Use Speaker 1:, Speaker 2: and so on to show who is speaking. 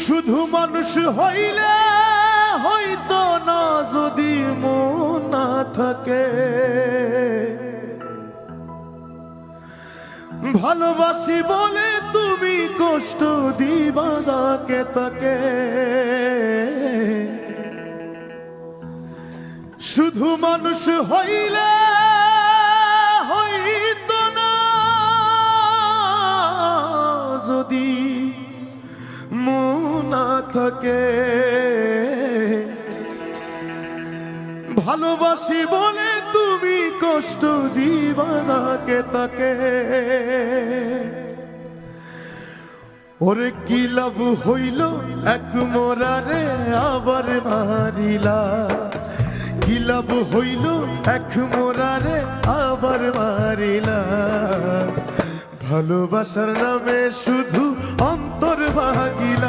Speaker 1: শুধু মানুষ হইলে হইতো না যদি মন না থাকে। ভালোবাসি বলে তুমি কষ্ট দিবা যাকে তাকে। শুধু মানুষ হইলে হইতো না যদি মন না থাকে। ভালোবাসি বলে তুমি কষ্ট দিবা যাকে তাকে। ওরে কি লাভ হইল এক মোরারে আবার মারিলা। কি লাভ হইল এক মোরারে আবার মারিলা। ভালোবাসার নামে শুধু অন্তর ভাগিলা।